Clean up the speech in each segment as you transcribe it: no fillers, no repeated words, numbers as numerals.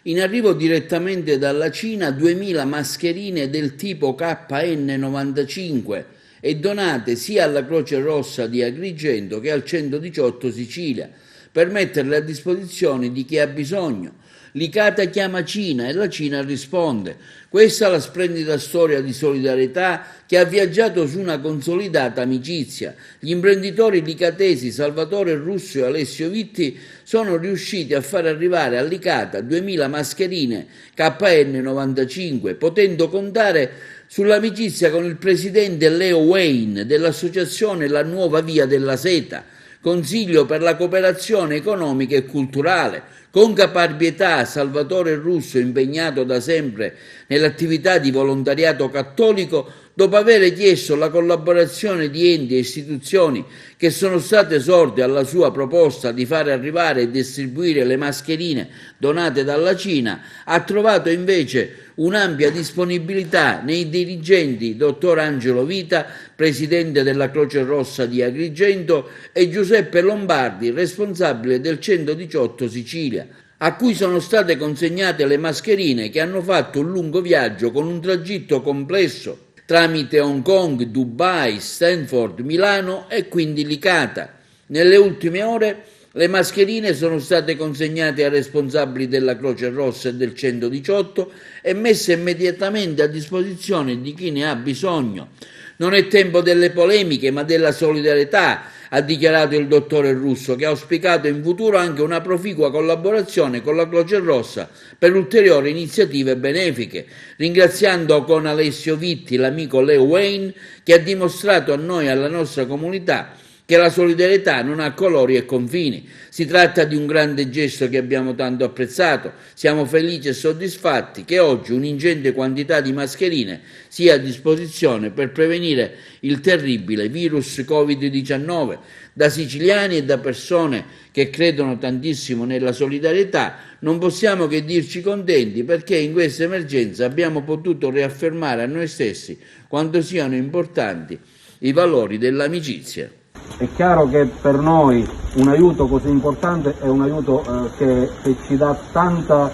In arrivo direttamente dalla Cina 2000 mascherine del tipo KN95 e donate sia alla Croce Rossa di Agrigento che al 118 Sicilia per metterle a disposizione di chi ha bisogno. Licata chiama Cina e la Cina risponde. Questa è la splendida storia di solidarietà che ha viaggiato su una consolidata amicizia. Gli imprenditori licatesi Salvatore Russo e Alessio Vitti sono riusciti a far arrivare a Licata 2000 mascherine KN95, potendo contare sull'amicizia con il presidente Leo Wayne dell'associazione La Nuova Via della Seta, Consiglio per la cooperazione economica e culturale. Con caparbietà Salvatore Russo, impegnato da sempre nell'attività di volontariato cattolico, dopo aver chiesto la collaborazione di enti e istituzioni che sono state sorde alla sua proposta di fare arrivare e distribuire le mascherine donate dalla Cina, ha trovato invece un'ampia disponibilità nei dirigenti dottor Angelo Vita, presidente della Croce Rossa di Agrigento, e Giuseppe Lombardi, responsabile del 118 Sicilia, a cui sono state consegnate le mascherine che hanno fatto un lungo viaggio con un tragitto complesso tramite Hong Kong, Dubai, Stanford, Milano e quindi Licata. Nelle ultime ore le mascherine sono state consegnate ai responsabili della Croce Rossa e del 118 e messe immediatamente a disposizione di chi ne ha bisogno. Non è tempo delle polemiche, ma della solidarietà, ha dichiarato il dottore Russo, che ha auspicato in futuro anche una proficua collaborazione con la Croce Rossa per ulteriori iniziative benefiche, ringraziando con Alessio Vitti l'amico Leo Wayne, che ha dimostrato a noi e alla nostra comunità che la solidarietà non ha colori e confini. Si tratta di un grande gesto che abbiamo tanto apprezzato. Siamo felici e soddisfatti che oggi un'ingente quantità di mascherine sia a disposizione per prevenire il terribile virus Covid-19. Da siciliani e da persone che credono tantissimo nella solidarietà non possiamo che dirci contenti, perché in questa emergenza abbiamo potuto riaffermare a noi stessi quanto siano importanti i valori dell'amicizia. È chiaro che per noi un aiuto così importante è un aiuto che ci dà tanto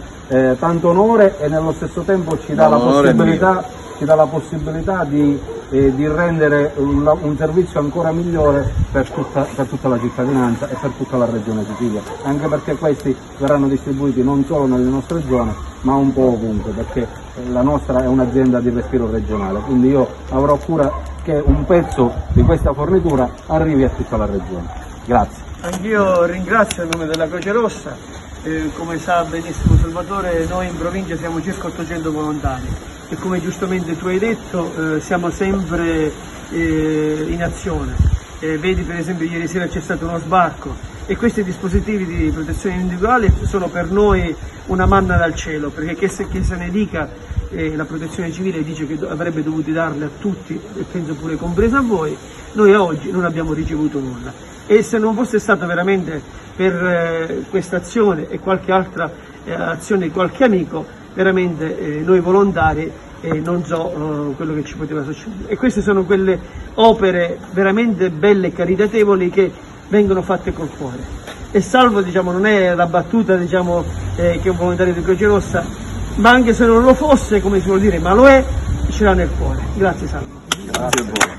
onore e nello stesso tempo ci dà la possibilità di rendere un servizio ancora migliore per tutta la cittadinanza e per tutta la regione Sicilia, anche perché questi verranno distribuiti non solo nelle nostre zone ma un po' ovunque, perché la nostra è un'azienda di respiro regionale, quindi io avrò cura che un pezzo di questa fornitura arrivi a tutta la regione. Grazie. Anch'io ringrazio a nome della Croce Rossa, come sa benissimo Salvatore, noi in provincia siamo circa 800 volontari e come giustamente tu hai detto siamo sempre in azione. Vedi per esempio ieri sera c'è stato uno sbarco e questi dispositivi di protezione individuale sono per noi una manna dal cielo, perché che se ne dica la protezione civile dice che avrebbe dovuto darle a tutti e penso pure compreso a voi, noi a oggi non abbiamo ricevuto nulla e se non fosse stato veramente per questa azione e qualche altra azione di qualche amico, veramente noi volontari non so quello che ci poteva succedere. E queste sono quelle opere veramente belle e caritatevoli che vengono fatte col cuore. E Salvo non è la battuta che è un volontario di Croce Rossa, ma anche se non lo fosse, come si vuol dire, ma lo è, ce l'ha nel cuore. Grazie Salvo. Grazie a voi.